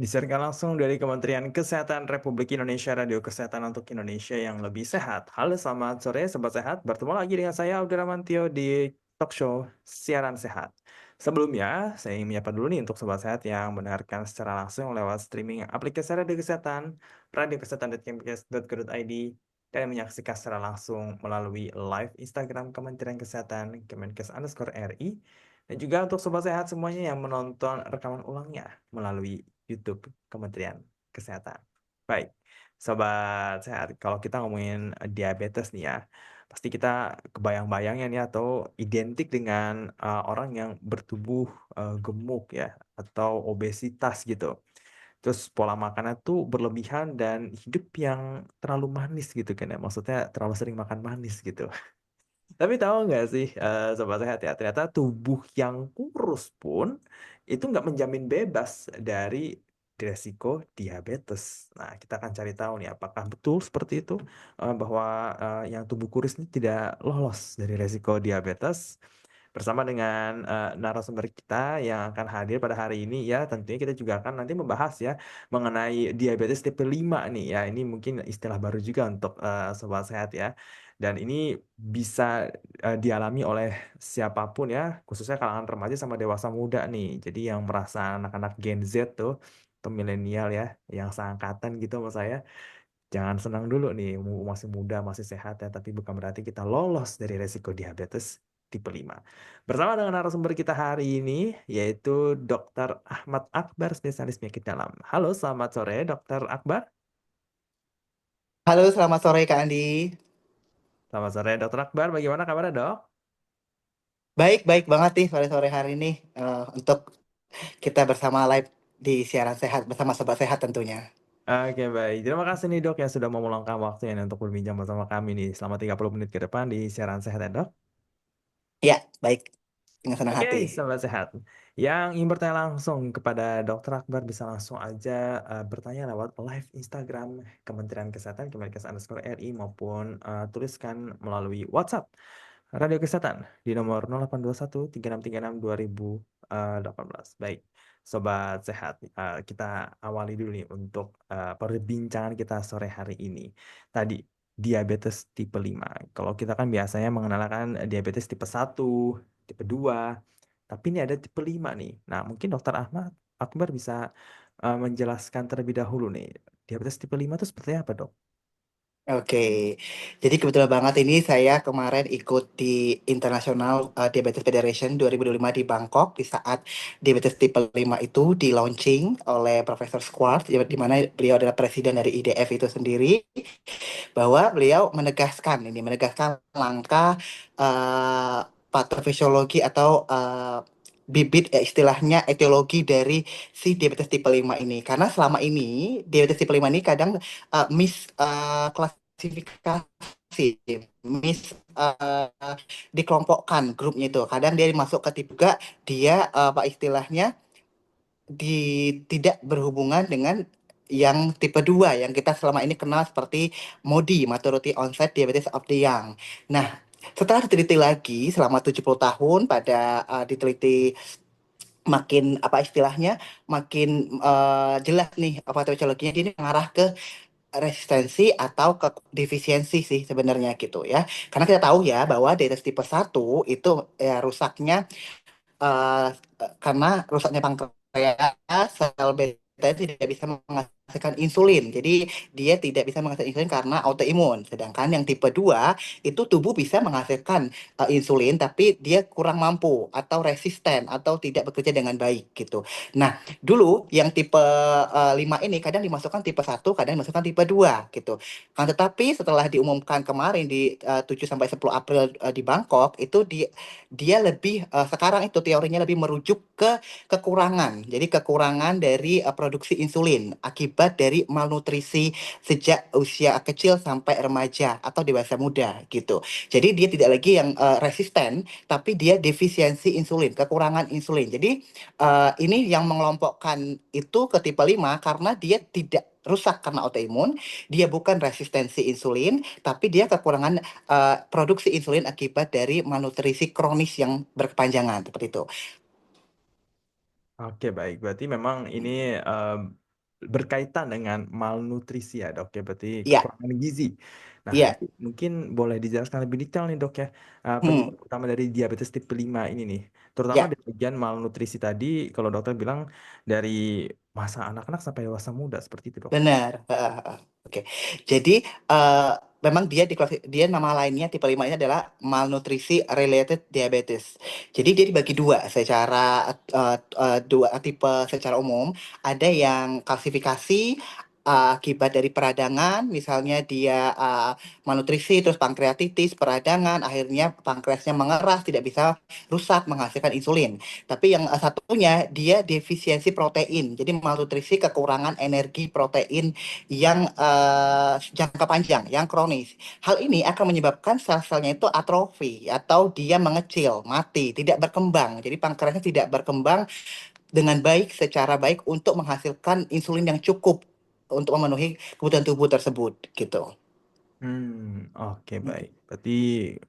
Disiarkan langsung dari Kementerian Kesehatan Republik Indonesia, Radio Kesehatan untuk Indonesia yang lebih sehat. Halo, selamat sore Sobat Sehat. Bertemu lagi dengan saya, Audi Ramantio, di talk show Siaran Sehat. Sebelumnya, saya ingin menyapa dulu nih untuk Sobat Sehat yang mendengarkan secara langsung lewat streaming aplikasi Radio Kesehatan, radiokesehatan.kemkes.go.id, dan menyaksikan secara langsung melalui live Instagram Kementerian Kesehatan, Kemenkes_RI, dan juga untuk Sobat Sehat semuanya yang menonton rekaman ulangnya melalui YouTube Kementerian Kesehatan. Baik, Sobat Sehat, kalau kita ngomongin diabetes nih ya, pasti kita kebayang-bayangnya nih atau identik dengan orang yang bertubuh gemuk ya, atau obesitas gitu. Terus pola makannya tuh berlebihan dan hidup yang terlalu manis gitu kan ya, maksudnya terlalu sering makan manis gitu. Tapi tahu nggak sih, Sobat Sehat ya, ternyata tubuh yang kurus pun itu nggak menjamin bebas dari resiko diabetes. Nah, kita akan cari tahu nih, apakah betul seperti itu, bahwa yang tubuh kurus ini tidak lolos dari resiko diabetes. Bersama dengan narasumber kita yang akan hadir pada hari ini ya, tentunya kita juga akan nanti membahas ya mengenai diabetes tipe 5 nih ya. Ini mungkin istilah baru juga untuk Sobat Sehat ya. Dan ini bisa dialami oleh siapapun ya, khususnya kalangan remaja sama dewasa muda nih. Jadi yang merasa anak-anak Gen Z tuh, atau milenial ya, yang seangkatan gitu sama saya, jangan senang dulu nih, masih muda, masih sehat ya, tapi bukan berarti kita lolos dari resiko diabetes tipe 5. Bersama dengan narasumber kita hari ini, yaitu Dr. Ahmad Akbar, spesialis penyakit dalam. Halo, selamat sore, Dr. Akbar. Halo, selamat sore Kak Andi. Selamat sore, Dr. Akbar. Bagaimana kabarnya, dok? Baik banget nih sore-sore hari ini untuk kita bersama live di siaran sehat bersama Sobat Sehat tentunya. Oke, baik. Terima kasih nih, dok, yang sudah mau meluangkan waktunya nih untuk berbincang bersama kami nih selama 30 menit ke depan di siaran sehat ya, dok. Ya, baik. Dengan senang Oke, hati. sahabat sehat. Yang ingin bertanya langsung kepada Dr. Akbar bisa langsung aja bertanya lewat live Instagram Kementerian Kesehatan, Kemenkes_RI, maupun tuliskan melalui WhatsApp Radio Kesehatan di nomor 0821 3636 2018. Baik, Sobat Sehat, kita awali dulu nih untuk perbincangan kita sore hari ini. Tadi, diabetes tipe 5. Kalau kita kan biasanya mengenalkan diabetes tipe 1, tipe 2, tapi ini ada tipe 5 nih. Nah, mungkin Dokter Ahmad Akbar bisa menjelaskan terlebih dahulu nih. Diabetes tipe 5 itu seperti apa, Dok? Oke, jadi kebetulan banget ini saya kemarin ikut di International Diabetes Federation 2025 di Bangkok di saat diabetes tipe 5 itu di launching oleh Profesor Schwartz, di mana beliau adalah presiden dari IDF itu sendiri. Bahwa beliau menegaskan langkah eh, patofisiologi atau bibit istilahnya etiologi dari si diabetes tipe 5 ini. Karena selama ini diabetes tipe 5 ini kadang klasifikasi, mis dikelompokkan grupnya itu. Kadang dia masuk ke tipe juga dia apa istilahnya tidak berhubungan dengan yang tipe 2 yang kita selama ini kenal seperti MODY, Maturity Onset Diabetes of the Young. Nah, setelah diteliti lagi selama 70 tahun pada diteliti makin apa istilahnya makin jelas nih apa patologinya ini mengarah ke resistensi atau ke defisiensi sih sebenarnya gitu ya. Karena kita tahu ya bahwa diabetes tipe 1 itu ya rusaknya eh, karena rusaknya pankreas, sel beta tidak bisa menghasilkan insulin. Jadi dia tidak bisa menghasilkan insulin karena autoimun. Sedangkan yang tipe 2 itu tubuh bisa menghasilkan insulin tapi dia kurang mampu atau resisten atau tidak bekerja dengan baik gitu. Nah, dulu yang tipe 5 ini kadang dimasukkan tipe 1, kadang dimasukkan tipe 2 gitu. Kan tetapi setelah diumumkan kemarin di 7 sampai 10 April di Bangkok itu dia lebih sekarang itu teorinya lebih merujuk ke kekurangan. Jadi kekurangan dari produksi insulin akibat dari malnutrisi sejak usia kecil sampai remaja atau dewasa muda gitu. Jadi dia tidak lagi yang resisten, tapi dia defisiensi insulin, kekurangan insulin. Jadi ini yang mengelompokkan itu ke tipe 5 karena dia tidak rusak karena autoimun, dia bukan resistensi insulin, tapi dia kekurangan produksi insulin akibat dari malnutrisi kronis yang berkepanjangan seperti itu. Oke, baik. Berarti memang ini berkaitan dengan malnutrisi ya dok ya, berarti Iya, kekurangan gizi. Nah, iya. nanti mungkin boleh dijelaskan lebih detail nih dok ya, Hmm, penyebab utama dari diabetes tipe 5 ini nih, terutama ya. di bagian malnutrisi tadi, kalau dokter bilang dari masa anak-anak sampai dewasa muda, seperti itu dok. Benar. Oke. Jadi memang dia nama lainnya tipe 5 ini adalah malnutrisi related diabetes. Jadi dia dibagi dua secara dua tipe secara umum. Ada yang klasifikasi akibat dari peradangan, misalnya dia malnutrisi terus pankreatitis, peradangan, akhirnya pankreasnya mengeras, tidak bisa rusak menghasilkan insulin. Tapi yang satunya dia defisiensi protein. Jadi malnutrisi kekurangan energi protein yang jangka panjang, yang kronis. Hal ini akan menyebabkan sel-selnya itu atrofi atau dia mengecil, mati, tidak berkembang. Jadi pankreasnya tidak berkembang dengan baik secara baik untuk menghasilkan insulin yang cukup untuk memenuhi kebutuhan tubuh tersebut gitu. Oke baik. Berarti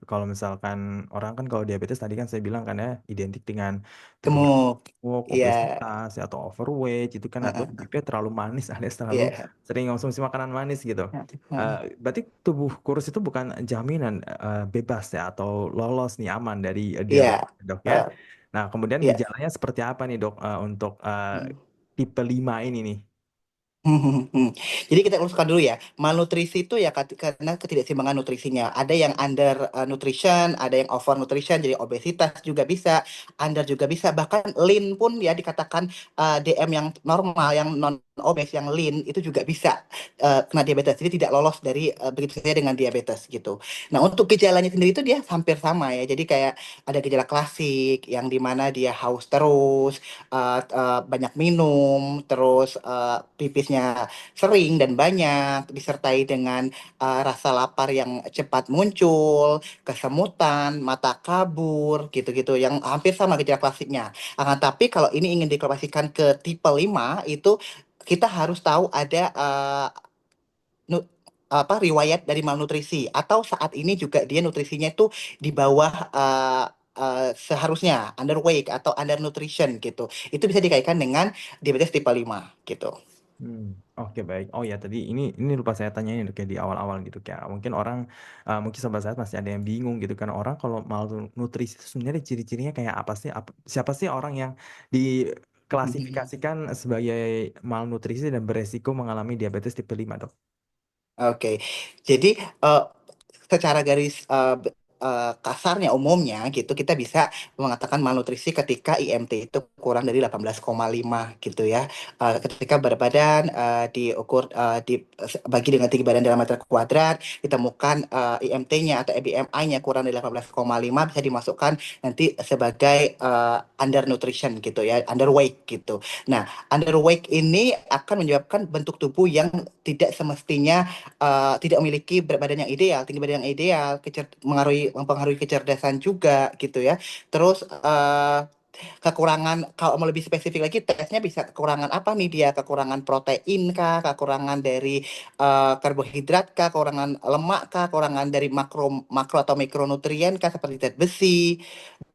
kalau misalkan orang kan kalau diabetes tadi kan saya bilang kan ya identik dengan tubuh yang Gemuk, gemuk, ya, obesitas ya, atau overweight itu kan atau hidupnya terlalu manis alias terlalu ya, sering konsumsi makanan manis gitu. Berarti tubuh kurus itu bukan jaminan bebas ya atau lolos nih aman dari diabetes ya, dok ya. Nah kemudian ya. gejalanya seperti apa nih dok untuk tipe 5 ini nih? Jadi kita uruskan dulu ya. Malnutrisi itu ya karena ketidakseimbangan nutrisinya. Ada yang under nutrition, ada yang over nutrition, jadi obesitas juga bisa, under juga bisa. Bahkan lean pun ya dikatakan DM yang normal, yang non obes, yang lean itu juga bisa kena diabetes. Jadi tidak lolos dari begitu saja dengan diabetes gitu. Nah untuk gejalanya sendiri itu dia hampir sama ya. Jadi kayak ada gejala klasik yang dimana dia haus terus, banyak minum, terus pipisnya sering dan banyak, disertai dengan rasa lapar yang cepat muncul, kesemutan, mata kabur, gitu-gitu, yang hampir sama gejala klasiknya. Tapi kalau ini ingin diklasifikasikan ke tipe 5 itu kita harus tahu ada nu- riwayat dari malnutrisi atau saat ini juga dia nutrisinya itu di bawah seharusnya underweight atau undernutrition gitu. Itu bisa dikaitkan dengan diabetes tipe 5 gitu. Hmm, oke baik. Oh ya tadi ini lupa saya tanyain dok ya di awal-awal gitu kayak mungkin orang mungkin sobat saya masih ada yang bingung gitu kan orang kalau malnutrisi itu sebenarnya ciri-cirinya kayak apa sih? Siapa sih orang yang diklasifikasikan sebagai malnutrisi dan beresiko mengalami diabetes tipe 5 dok? Oke, jadi eh, secara garis kasarnya umumnya gitu kita bisa mengatakan malnutrisi ketika IMT itu kurang dari 18,5 gitu ya. Ketika berat badan diukur bagi dengan tinggi badan dalam meter kuadrat ditemukan IMT-nya atau BMI-nya kurang dari 18,5 bisa dimasukkan nanti sebagai undernutrition gitu ya, underweight gitu. Nah, underweight ini akan menyebabkan bentuk tubuh yang tidak semestinya tidak memiliki berat badan yang ideal, tinggi badan yang ideal, mempengaruhi kecerdasan juga gitu ya. Terus kekurangan kalau mau lebih spesifik lagi tesnya bisa kekurangan apa nih dia? Kekurangan protein kah, kekurangan dari karbohidrat kah, kekurangan lemak kah, kekurangan dari makro makro atau mikronutrien kah seperti zat besi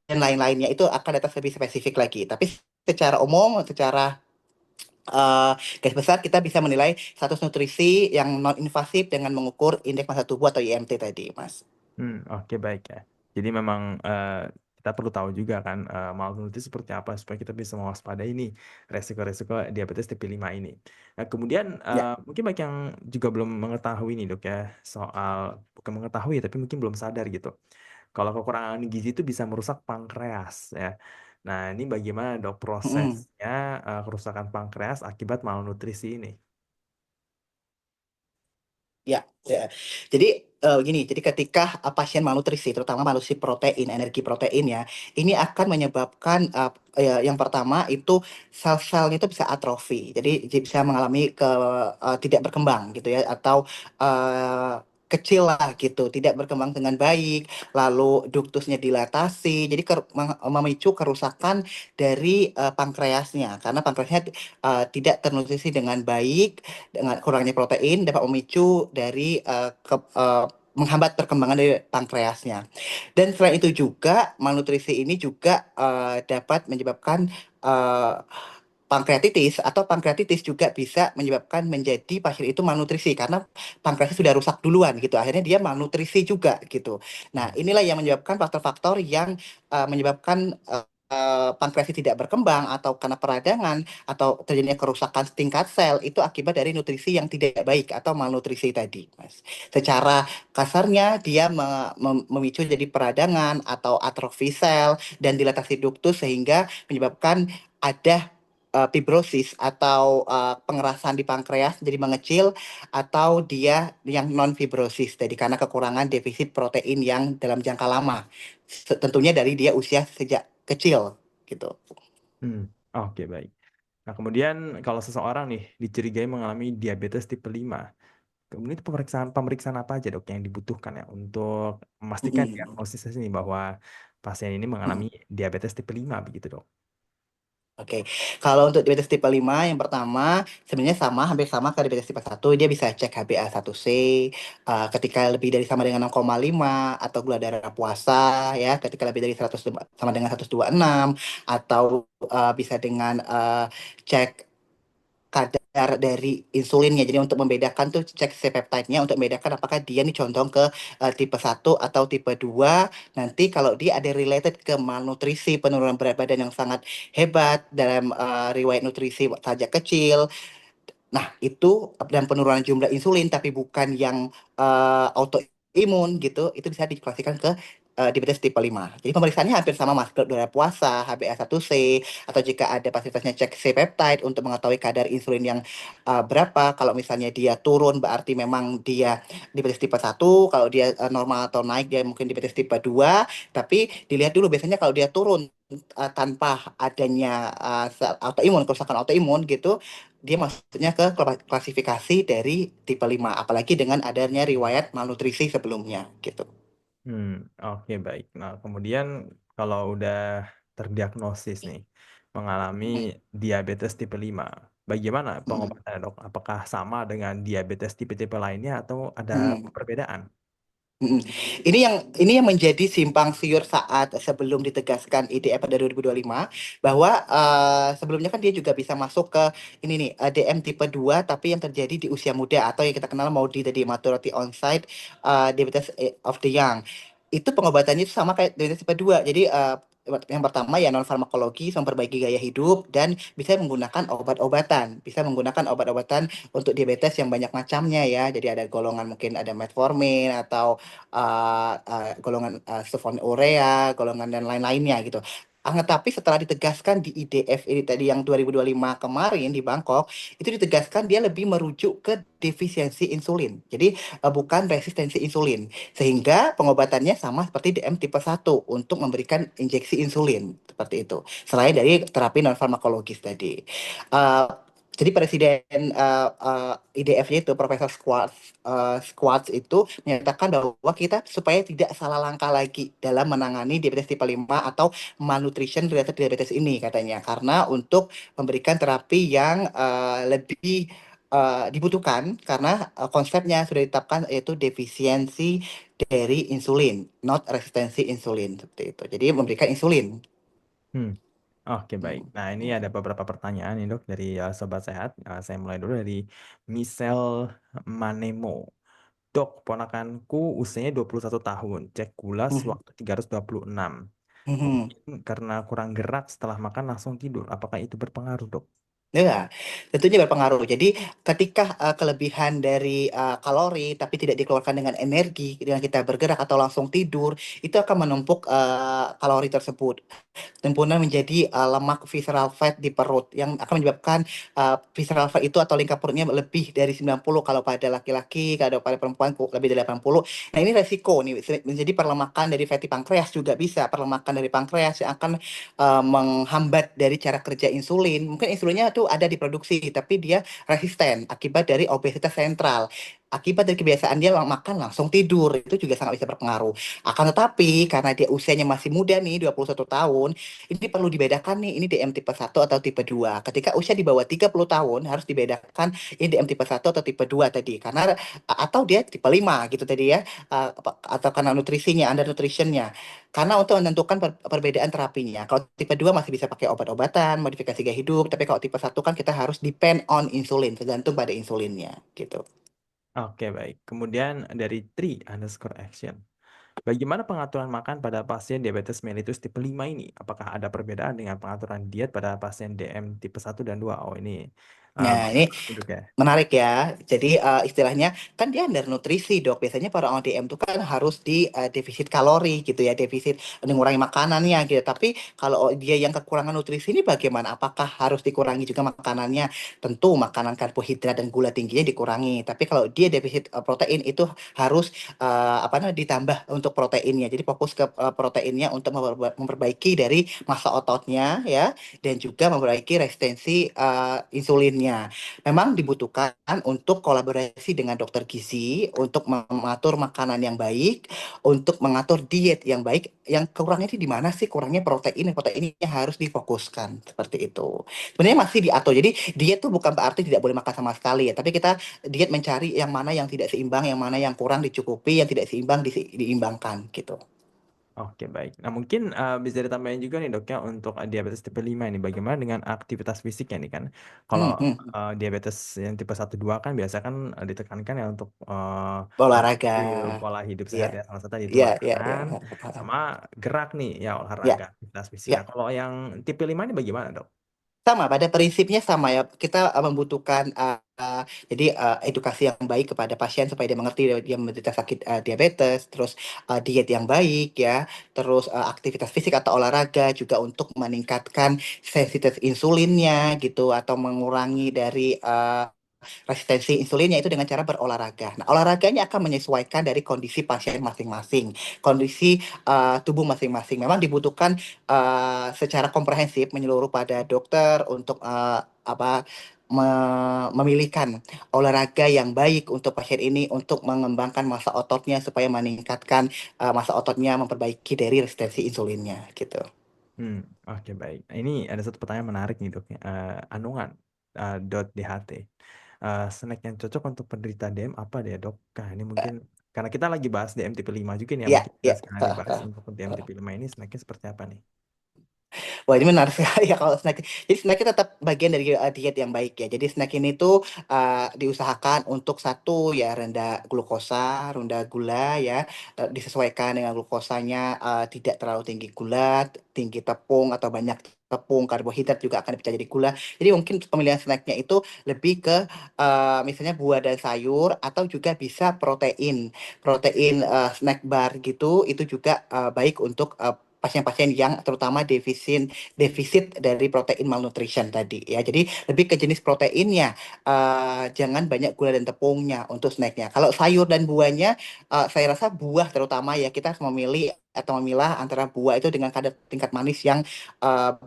dan lain-lainnya itu akan datang lebih spesifik lagi. Tapi secara umum, secara eh garis besar kita bisa menilai status nutrisi yang non invasif dengan mengukur indeks massa tubuh atau IMT tadi, Mas. Oke baik ya. Jadi memang kita perlu tahu juga kan malnutrisi seperti apa supaya kita bisa mewaspadai ini resiko-resiko diabetes tipe 5 ini. Nah, kemudian Ya. mungkin banyak yang juga belum mengetahui nih dok ya soal bukan mengetahui tapi mungkin belum sadar gitu. Kalau kekurangan gizi itu bisa merusak pankreas ya. Nah, ini bagaimana dok Mm-mm. prosesnya kerusakan pankreas akibat malnutrisi ini? Ya, ya. Jadi gini, jadi ketika pasien malnutrisi, terutama malnutrisi protein, energi protein ya, ini akan menyebabkan yang pertama itu sel-selnya itu bisa atrofi, jadi bisa mengalami tidak berkembang gitu ya, atau kecil lah gitu, tidak berkembang dengan baik, lalu duktusnya dilatasi, jadi memicu kerusakan dari pankreasnya, karena pankreasnya tidak ternutrisi dengan baik dengan kurangnya protein dapat memicu dari menghambat perkembangan dari pankreasnya. Dan selain itu juga malnutrisi ini juga dapat menyebabkan eh, pankreatitis atau pankreatitis juga bisa menyebabkan menjadi pasien itu malnutrisi karena pankreasnya sudah rusak duluan gitu. Akhirnya dia malnutrisi juga gitu. Nah, Hmm. inilah yang menyebabkan faktor-faktor yang menyebabkan pankreas tidak berkembang atau karena peradangan atau terjadinya kerusakan tingkat sel itu akibat dari nutrisi yang tidak baik atau malnutrisi tadi, Mas. Secara kasarnya dia memicu jadi peradangan atau atrofi sel dan dilatasi duktus sehingga menyebabkan ada fibrosis atau pengerasan di pankreas jadi mengecil atau dia yang non fibrosis jadi karena kekurangan defisit protein yang dalam jangka lama tentunya dari dia usia sejak kecil gitu. Hmm. Oke, baik. Nah, kemudian kalau seseorang nih dicurigai mengalami diabetes tipe 5, kemudian itu pemeriksaan apa aja dok yang dibutuhkan ya untuk memastikan Mm-mm. diagnosis ini bahwa pasien ini mengalami Mm-mm. diabetes tipe 5 begitu dok. Oke, kalau untuk diabetes tipe 5 yang pertama sebenarnya sama, hampir sama ke diabetes tipe 1, dia bisa cek HbA1c ketika lebih dari sama dengan 0,5 atau gula darah puasa ya, ketika lebih dari 100 sama dengan 126 atau bisa dengan cek kadar dari insulinnya. Jadi untuk membedakan tuh cek C-peptide-nya untuk membedakan apakah dia nih condong ke tipe 1 atau tipe 2. Nanti kalau dia ada related ke malnutrisi, penurunan berat badan yang sangat hebat dalam riwayat nutrisi sejak kecil. Nah, itu dan penurunan jumlah insulin tapi bukan yang autoimun gitu, itu bisa diklasikan ke diabetes tipe 5. Jadi pemeriksaannya hampir sama Mas, darah puasa, HbA1c, atau jika ada fasilitasnya cek C-peptide untuk mengetahui kadar insulin yang berapa. Kalau misalnya dia turun berarti memang dia diabetes tipe 1, kalau dia normal atau naik dia mungkin diabetes tipe 2, tapi dilihat dulu biasanya kalau dia turun tanpa adanya autoimun, kerusakan autoimun gitu, dia maksudnya ke klasifikasi dari tipe 5 apalagi dengan adanya riwayat malnutrisi sebelumnya gitu. Hmm, oke baik. Nah, kemudian kalau udah terdiagnosis nih mengalami Mm, diabetes tipe 5, bagaimana mm, pengobatannya dok? Apakah sama dengan diabetes tipe-tipe lainnya atau ada mm. perbedaan? Mm. Ini yang menjadi simpang siur saat sebelum ditegaskan IDF pada 2025 bahwa sebelumnya kan dia juga bisa masuk ke ini nih DM tipe 2 tapi yang terjadi di usia muda atau yang kita kenal MODY tadi maturity onset diabetes of the young. Itu pengobatannya itu sama kayak diabetes tipe 2. Jadi yang pertama ya non farmakologi memperbaiki gaya hidup dan bisa menggunakan obat-obatan, bisa menggunakan obat-obatan untuk diabetes yang banyak macamnya ya. Jadi ada golongan mungkin ada metformin atau golongan sulfonylurea, golongan dan lain-lainnya gitu. Tapi setelah ditegaskan di IDF ini tadi yang 2025 kemarin di Bangkok, itu ditegaskan dia lebih merujuk ke defisiensi insulin. Jadi bukan resistensi insulin. Sehingga pengobatannya sama seperti DM tipe 1 untuk memberikan injeksi insulin seperti itu. Selain dari terapi non farmakologis tadi. Uh, jadi presiden IDF-nya itu Profesor Squats itu menyatakan bahwa kita supaya tidak salah langkah lagi dalam menangani diabetes tipe 5 atau malnutrition related diabetes ini katanya karena untuk memberikan terapi yang lebih dibutuhkan karena konsepnya sudah ditetapkan yaitu defisiensi dari insulin, not resistensi insulin seperti itu. Jadi memberikan insulin. Hmm. Oke baik. Hmm. Nah ini ada beberapa pertanyaan nih dok dari Sobat Sehat. Saya mulai dulu dari Michelle Manemo. Dok, ponakanku usianya 21 tahun. Cek gula Mhm. sewaktu 326. Mhm. Kemudian karena kurang gerak setelah makan langsung tidur. Apakah itu berpengaruh dok? Ya, tentunya berpengaruh. Jadi ketika kelebihan dari kalori tapi tidak dikeluarkan dengan energi, dengan kita bergerak atau langsung tidur, itu akan menumpuk kalori tersebut. Timbunan menjadi lemak visceral fat di perut yang akan menyebabkan visceral fat itu atau lingkar perutnya lebih dari 90 kalau pada laki-laki, kalau pada perempuan lebih dari 80. Nah, ini resiko nih menjadi perlemakan dari fatty pankreas juga bisa perlemakan dari pankreas yang akan menghambat dari cara kerja insulin. Mungkin insulinnya tuh ada di produksi tapi dia resisten akibat dari obesitas sentral. Akibat dari kebiasaan dia makan langsung tidur, itu juga sangat bisa berpengaruh. Akan tetapi karena dia usianya masih muda nih, 21 tahun, ini perlu dibedakan nih, ini DM tipe satu atau tipe 2. Ketika usia di bawah 30 tahun harus dibedakan ini DM tipe satu atau tipe 2 tadi. Karena atau dia tipe 5 gitu tadi ya. Atau karena nutrisinya, under nutritionnya. Karena untuk menentukan perbedaan terapinya. Kalau tipe 2 masih bisa pakai obat-obatan, modifikasi gaya hidup, tapi kalau tipe satu kan kita harus depend on insulin, tergantung pada insulinnya gitu. Oke, baik. Kemudian dari _action. Bagaimana pengaturan makan pada pasien diabetes mellitus tipe 5 ini? Apakah ada perbedaan dengan pengaturan diet pada pasien DM tipe satu dan 2? Oh, ini Nah, ini bagus nih, Dok ya. menarik ya. Jadi istilahnya kan dia undernutrisi dok. Biasanya para ODM itu kan harus di defisit kalori gitu ya, defisit mengurangi makanannya gitu. Tapi kalau dia yang kekurangan nutrisi ini bagaimana? Apakah harus dikurangi juga makanannya? Tentu makanan karbohidrat dan gula tingginya dikurangi. Tapi kalau dia defisit protein itu harus apa namanya ditambah untuk proteinnya. Jadi fokus ke proteinnya untuk memperbaiki dari massa ototnya ya, dan juga memperbaiki resistensi insulinnya. Memang dibutuhkan untuk kolaborasi dengan dokter gizi untuk mengatur makanan yang baik, untuk mengatur diet yang baik. Yang kurangnya itu di mana sih? Kurangnya protein, proteinnya harus difokuskan seperti itu. Sebenarnya masih diatur. Jadi diet tuh bukan berarti tidak boleh makan sama sekali ya, tapi kita diet mencari yang mana yang tidak seimbang, yang mana yang kurang dicukupi, yang tidak seimbang diimbangkan gitu. Oke, baik. Nah, mungkin bisa ditambahin juga nih, Dok, ya, untuk diabetes tipe 5 ini. Bagaimana dengan aktivitas fisiknya nih kan? Kalau Hmm. diabetes yang tipe satu 2 kan biasa kan ditekankan ya untuk Olahraga. pola hidup Iya, sehat ya. Salah satu itu iya, iya, iya. makan sama gerak nih, ya olahraga, Ya, aktivitas fisik. Nah, ya. kalau yang tipe 5 ini bagaimana, Dok? Sama, pada prinsipnya sama ya. Kita membutuhkan jadi edukasi yang baik kepada pasien supaya dia mengerti dia menderita sakit diabetes, terus diet yang baik ya, terus aktivitas fisik atau olahraga juga untuk meningkatkan sensitivitas insulinnya gitu atau mengurangi dari resistensi insulinnya itu dengan cara berolahraga. Nah, olahraganya akan menyesuaikan dari kondisi pasien masing-masing, kondisi tubuh masing-masing. Memang dibutuhkan secara komprehensif menyeluruh pada dokter untuk apa memilihkan olahraga yang baik untuk pasien ini untuk mengembangkan massa ototnya supaya meningkatkan massa ototnya, memperbaiki dari resistensi insulinnya gitu. Hmm, oke, baik. Nah, ini ada satu pertanyaan menarik nih, Dok, ya. Anungan .dht. Snack yang cocok untuk penderita DM apa deh, Dok? Nah, ini mungkin karena kita lagi bahas DM tipe 5 juga nih ya, Ya, mungkin kita ya. sekarang dibahas untuk DM tipe 5 ini snacknya seperti apa nih? Wah, ini menarik sekali ya kalau snack. Jadi snacknya tetap bagian dari diet yang baik ya. Jadi snack ini tuh diusahakan untuk satu ya rendah glukosa, rendah gula ya, disesuaikan dengan glukosanya, tidak terlalu tinggi gula, tinggi tepung atau banyak tepung, karbohidrat juga akan dipecah jadi gula. Jadi mungkin pemilihan snacknya itu lebih ke misalnya buah dan sayur atau juga bisa protein, protein snack bar gitu. Itu juga baik untuk pasien-pasien yang terutama defisit dari protein malnutrition tadi ya. Jadi lebih ke jenis proteinnya, jangan banyak gula dan tepungnya untuk snacknya. Kalau sayur dan buahnya, saya rasa buah terutama ya kita harus memilih atau memilah antara buah itu dengan kadar tingkat manis yang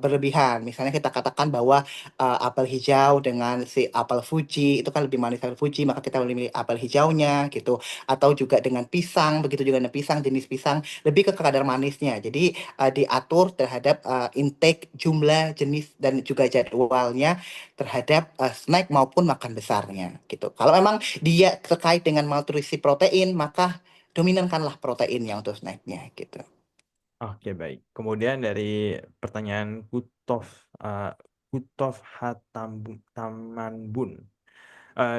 berlebihan. Misalnya kita katakan bahwa apel hijau dengan si apel Fuji itu kan lebih manis apel Fuji, maka kita memilih apel hijaunya gitu. Atau juga dengan pisang, begitu juga dengan pisang jenis pisang lebih ke kadar manisnya. Jadi diatur terhadap intake jumlah jenis dan juga jadwalnya terhadap snack maupun makan besarnya gitu. Kalau memang dia terkait dengan malnutrisi protein, maka dominankanlah proteinnya untuk snacknya gitu. Oke, baik. Kemudian dari pertanyaan uh, Kutov Tamanbun.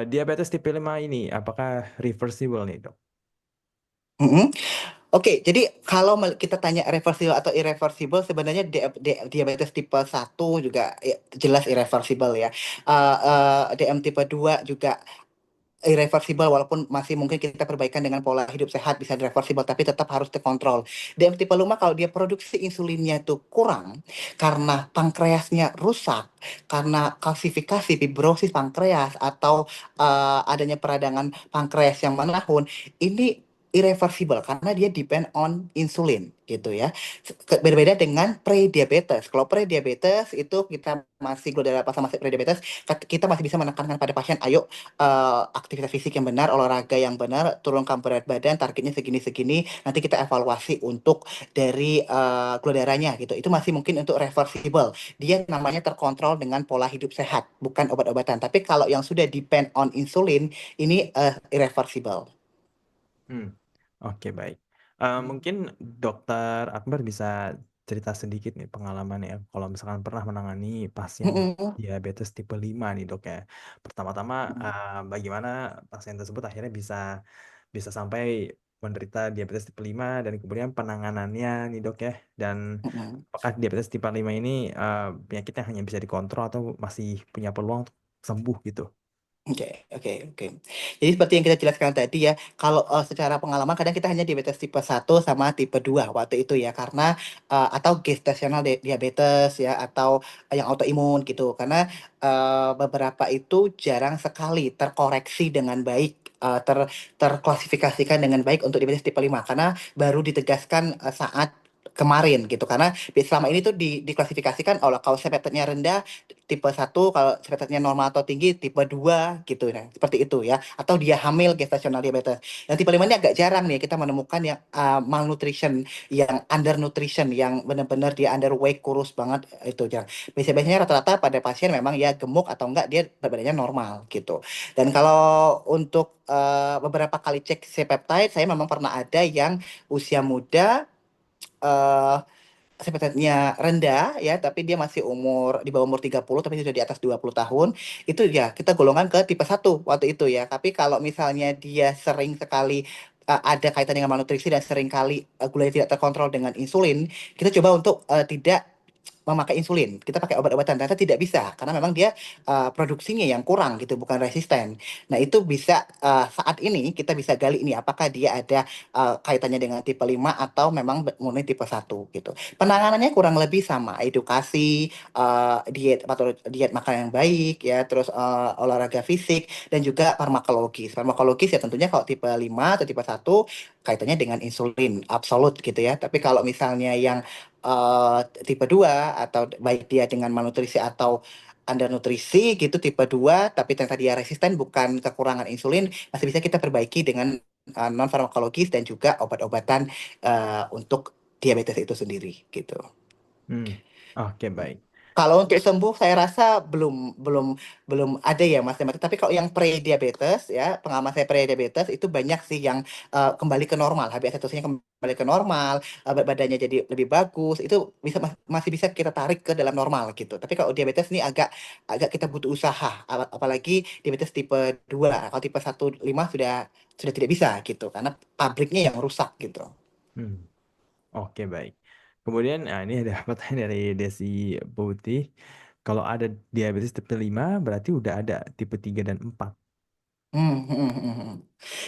Diabetes tipe 5 ini apakah reversible nih, Dok? Mm-mm. Oke, jadi kalau kita tanya reversible atau irreversible, sebenarnya diabetes tipe satu juga jelas irreversible ya. DM tipe 2 juga irreversible walaupun masih mungkin kita perbaikan dengan pola hidup sehat bisa irreversible tapi tetap harus terkontrol. DM tipe 5 kalau dia produksi insulinnya itu kurang karena pankreasnya rusak, karena kalsifikasi fibrosis pankreas atau adanya peradangan pankreas yang menahun, ini irreversible karena dia depend on insulin gitu ya. Berbeda dengan pre-diabetes. Kalau pre-diabetes itu kita masih gula darah pas masih pre-diabetes, kita masih bisa menekankan pada pasien, ayo aktivitas fisik yang benar, olahraga yang benar, turunkan berat badan, targetnya segini-segini, nanti kita evaluasi untuk dari gula darahnya gitu. Itu masih mungkin untuk reversible. Dia namanya terkontrol dengan pola hidup sehat, bukan obat-obatan. Tapi kalau yang sudah depend on insulin, ini irreversible. Hmm. Oke, baik. Mungkin Dokter Akbar bisa cerita sedikit nih pengalaman ya, kalau misalkan pernah menangani pasien diabetes tipe 5 nih dok ya. Pertama-tama, bagaimana pasien tersebut akhirnya bisa bisa sampai menderita diabetes tipe 5 dan kemudian penanganannya nih dok ya. Dan apakah diabetes tipe 5 ini penyakit yang hanya bisa dikontrol atau masih punya peluang untuk sembuh gitu? Oke, oke, oke. Jadi seperti yang kita jelaskan tadi ya, kalau secara pengalaman kadang kita hanya diabetes tipe 1 sama tipe 2 waktu itu ya, karena atau gestasional diabetes ya, atau yang autoimun gitu. Karena beberapa itu jarang sekali terkoreksi dengan baik, terklasifikasikan dengan baik untuk diabetes tipe 5 karena baru ditegaskan saat kemarin gitu. Karena selama ini tuh diklasifikasikan kalau sepetetnya rendah tipe 1, kalau derajatnya normal atau tinggi tipe 2 gitu nah. Seperti itu ya. Atau dia hamil gestasional diabetes. Yang tipe 5 ini agak jarang nih kita menemukan yang malnutrition, yang undernutrition, yang benar-benar dia underweight, kurus banget itu jarang. Biasanya rata-rata pada pasien memang ya gemuk atau enggak dia berat badannya normal gitu. Dan kalau untuk beberapa kali cek C-peptide saya memang pernah ada yang usia muda eh sebenarnya rendah ya, tapi dia masih di bawah umur 30 tapi sudah di atas 20 tahun. Itu ya kita golongan ke tipe 1 waktu itu ya. Tapi kalau misalnya dia sering sekali ada kaitan dengan malnutrisi dan sering kali gulanya tidak terkontrol dengan insulin, kita coba untuk tidak memakai insulin. Kita pakai obat-obatan ternyata tidak bisa karena memang dia produksinya yang kurang gitu, bukan resisten. Nah, itu bisa saat ini kita bisa gali ini apakah dia ada kaitannya dengan tipe 5 atau memang murni tipe 1 gitu. Penanganannya kurang lebih sama, edukasi, diet atau diet makan yang baik ya, terus olahraga fisik dan juga farmakologis. Farmakologis ya tentunya kalau tipe 5 atau tipe 1 kaitannya dengan insulin absolut gitu ya. Tapi kalau misalnya yang tipe 2 atau baik dia dengan malnutrisi atau undernutrisi gitu tipe 2 tapi ternyata dia resisten bukan kekurangan insulin, masih bisa kita perbaiki dengan non farmakologis dan juga obat-obatan untuk diabetes itu sendiri gitu. Hmm. Oke, baik. Kalau untuk sembuh saya rasa belum belum belum ada ya Mas Demet. Tapi kalau yang pre-diabetes ya, pengalaman saya pre-diabetes itu banyak sih yang kembali ke normal, HbA1c-nya kembali ke normal, berat badannya jadi lebih bagus. Itu masih bisa kita tarik ke dalam normal gitu. Tapi kalau diabetes ini agak agak kita butuh usaha, apalagi diabetes tipe 2. Kalau tipe 1 5 sudah tidak bisa gitu karena pabriknya yang rusak gitu. Hmm. Oke, baik. Kemudian, ini ada pertanyaan dari Desi Putih. Kalau ada diabetes tipe 5, berarti udah ada tipe 3 dan 4.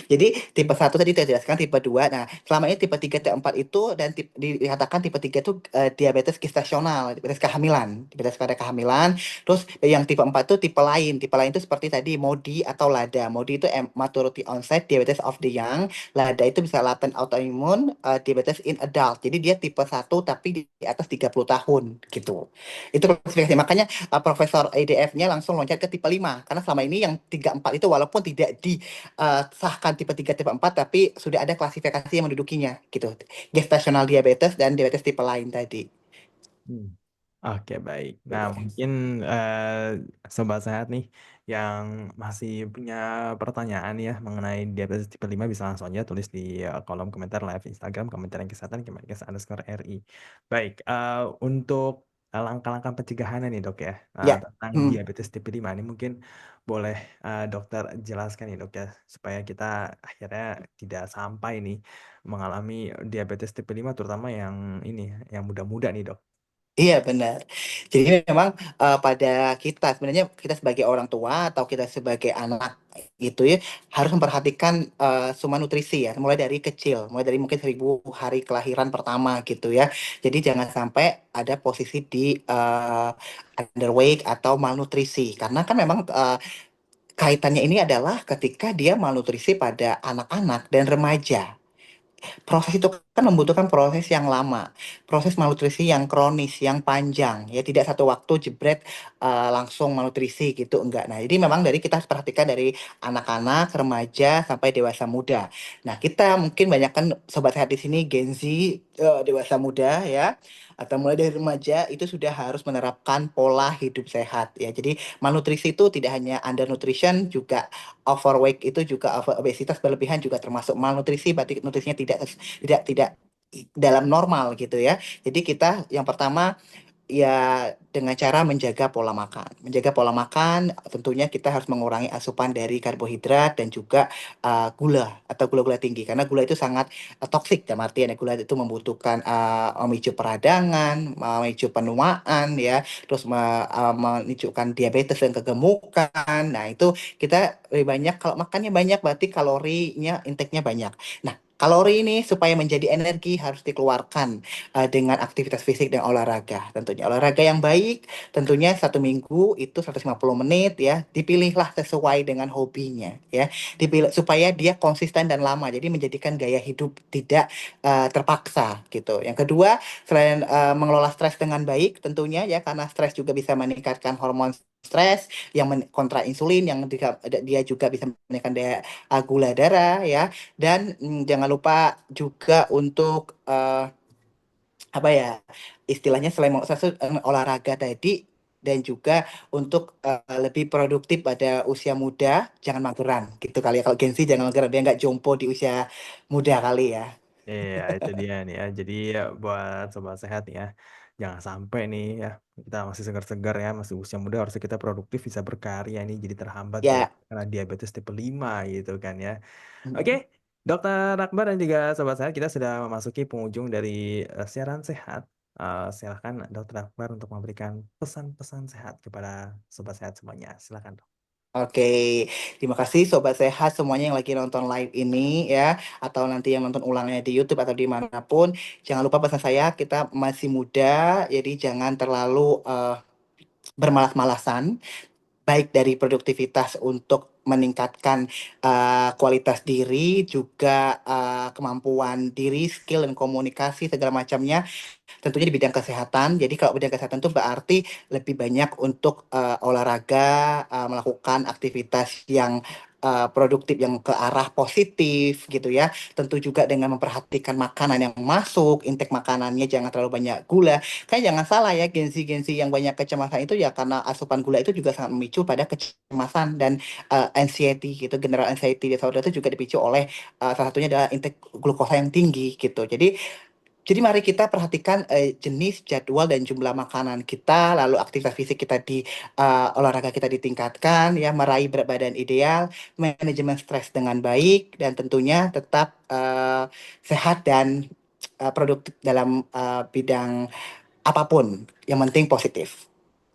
Jadi tipe 1 tadi saya jelaskan, tipe 2. Nah, selama ini tipe 3 tipe 4 itu dan dikatakan tipe 3 itu diabetes gestasional, diabetes kehamilan, diabetes pada kehamilan. Terus yang tipe 4 itu tipe lain. Tipe lain itu seperti tadi MODY atau LADA. MODY itu maturity onset diabetes of the young. LADA itu bisa latent autoimmune diabetes in adult. Jadi dia tipe 1 tapi di atas 30 tahun gitu. Itu klasifikasi. Makanya Profesor IDF-nya langsung loncat ke tipe 5 karena selama ini yang 3 4 itu walaupun tidak sahkan tipe 3 tipe 4 tapi sudah ada klasifikasi yang mendudukinya gitu. Gestational diabetes dan diabetes tipe lain tadi. Hmm. Oke, baik. Nah, Gitu. mungkin Sobat Sehat nih yang masih punya pertanyaan ya mengenai diabetes tipe 5 bisa langsung aja tulis di kolom komentar live Instagram Kementerian Kesehatan Kemenkes_RI. Baik, untuk langkah-langkah pencegahan nih dok ya, Ya. tentang Hmm. diabetes tipe 5 ini mungkin boleh dokter jelaskan nih dok ya supaya kita akhirnya tidak sampai nih mengalami diabetes tipe 5 terutama yang ini yang muda-muda nih dok. Iya benar. Jadi memang pada kita sebenarnya kita sebagai orang tua atau kita sebagai anak gitu ya harus memperhatikan semua nutrisi ya mulai dari kecil, mulai dari mungkin 1000 hari kelahiran pertama gitu ya. Jadi jangan sampai ada posisi di underweight atau malnutrisi karena kan memang kaitannya ini adalah ketika dia malnutrisi pada anak-anak dan remaja. proses itu kan membutuhkan proses yang lama, proses malnutrisi yang kronis, yang panjang, ya tidak satu waktu jebret langsung malnutrisi gitu, enggak. Nah, jadi memang dari kita harus perhatikan dari anak-anak, remaja sampai dewasa muda. Nah, kita mungkin banyak kan sobat sehat di sini Gen Z, dewasa muda ya, atau mulai dari remaja itu sudah harus menerapkan pola hidup sehat ya. Jadi malnutrisi itu tidak hanya undernutrition, juga overweight itu juga obesitas berlebihan juga termasuk malnutrisi, berarti nutrisinya tidak dalam normal gitu ya. Jadi kita yang pertama ya dengan cara menjaga pola makan. Menjaga pola makan tentunya kita harus mengurangi asupan dari karbohidrat dan juga gula atau gula-gula tinggi karena gula itu sangat toksik dalam artian ya gula itu membutuhkan memicu peradangan, memicu penuaan ya, terus menunjukkan diabetes dan kegemukan. Nah, itu kita lebih banyak kalau makannya banyak berarti kalorinya intake-nya banyak. Nah, kalori ini supaya menjadi energi harus dikeluarkan dengan aktivitas fisik dan olahraga. Tentunya olahraga yang baik, tentunya 1 minggu itu 150 menit ya, dipilihlah sesuai dengan hobinya ya, dipilih supaya dia konsisten dan lama, jadi menjadikan gaya hidup tidak terpaksa gitu. Yang kedua, selain mengelola stres dengan baik, tentunya ya karena stres juga bisa meningkatkan hormon stres yang kontra insulin yang dia juga bisa meningkatkan daya gula darah ya, dan jangan lupa juga untuk apa ya istilahnya selain olahraga tadi dan juga untuk lebih produktif pada usia muda jangan mageran gitu kali ya, kalau Gen Z jangan mageran dia nggak jompo di usia muda kali ya. Iya, itu dia nih ya. Jadi ya buat sobat sehat ya, jangan sampai nih ya kita masih segar-segar ya, masih usia muda harusnya kita produktif bisa berkarya nih jadi terhambat tuh Ya. karena diabetes tipe 5 gitu kan ya. Oke, Mm. Dokter Akbar dan juga sobat sehat kita sudah memasuki penghujung dari siaran sehat. Silakan Dokter Akbar untuk memberikan pesan-pesan sehat kepada sobat sehat semuanya. Silakan, Dok. Oke, terima kasih Sobat Sehat semuanya yang lagi nonton live ini ya, atau nanti yang nonton ulangnya di YouTube atau dimanapun. Jangan lupa pesan saya, kita masih muda, jadi jangan terlalu bermalas-malasan, baik dari produktivitas untuk meningkatkan kualitas diri, juga kemampuan diri, skill dan komunikasi segala macamnya tentunya di bidang kesehatan. Jadi kalau bidang kesehatan itu berarti lebih banyak untuk olahraga, melakukan aktivitas yang produktif yang ke arah positif gitu ya. Tentu juga dengan memperhatikan makanan yang masuk, intake makanannya jangan terlalu banyak gula. Kan jangan salah ya, Gen Z yang banyak kecemasan itu ya karena asupan gula itu juga sangat memicu pada kecemasan dan anxiety gitu. General anxiety disorder itu juga dipicu oleh salah satunya adalah intake glukosa yang tinggi gitu. Jadi mari kita perhatikan jenis, jadwal, dan jumlah makanan kita, lalu aktivitas fisik kita olahraga kita ditingkatkan, ya meraih berat badan ideal, manajemen stres dengan baik, dan tentunya tetap sehat dan produktif dalam bidang apapun. Yang penting positif.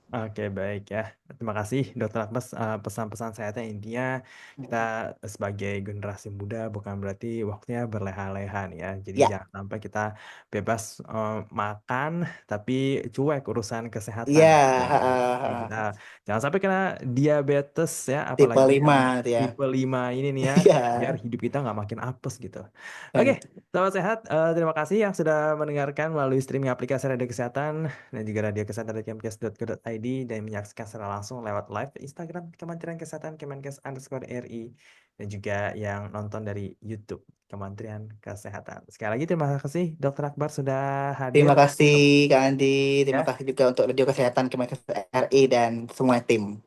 Oke, baik ya. Terima kasih Dokter Akbar, pesan-pesan sehatnya intinya kita sebagai generasi muda bukan berarti waktunya berleha-leha nih ya. Jadi Ya, jangan sampai kita bebas makan tapi cuek urusan iya, kesehatan gitu ya. Jadi kita jangan sampai kena diabetes ya, tipe apalagi yang 5 ya. tipe 5 ini nih ya, biar Iya. hidup kita nggak makin apes gitu. Oke, Dan sahabat sehat, terima kasih yang sudah mendengarkan melalui streaming aplikasi Radio Kesehatan dan juga radio kesehatan dari kemkes.go.id dan menyaksikan secara langsung lewat live Instagram Kementerian Kesehatan Kemenkes_RI dan juga yang nonton dari YouTube Kementerian Kesehatan. Sekali lagi terima kasih Dokter Akbar sudah hadir. terima kasih Kak Andi, terima Ya, kasih juga untuk Radio Kesehatan Kemenkes RI dan semua tim.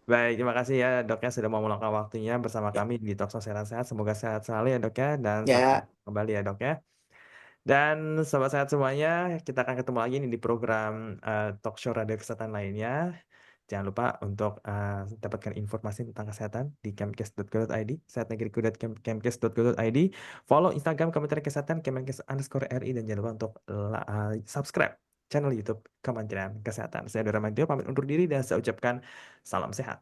baik, terima kasih ya dok ya sudah mau meluangkan waktunya bersama Ya, kami di Talkshow Sehat. Semoga sehat selalu ya dok ya dan sampai ya, jumpa kembali ya dok ya. Dan sobat sehat semuanya, kita akan ketemu lagi nih di program talk show radio kesehatan lainnya. Jangan lupa untuk dapatkan informasi tentang kesehatan di kemkes.go.id, sehatnegeriku.kemkes.go.id, follow Instagram Kementerian Kesehatan Kemenkes_RI dan jangan lupa untuk subscribe channel YouTube Kementerian Kesehatan. Saya Dora Mantio pamit undur diri dan saya ucapkan salam sehat.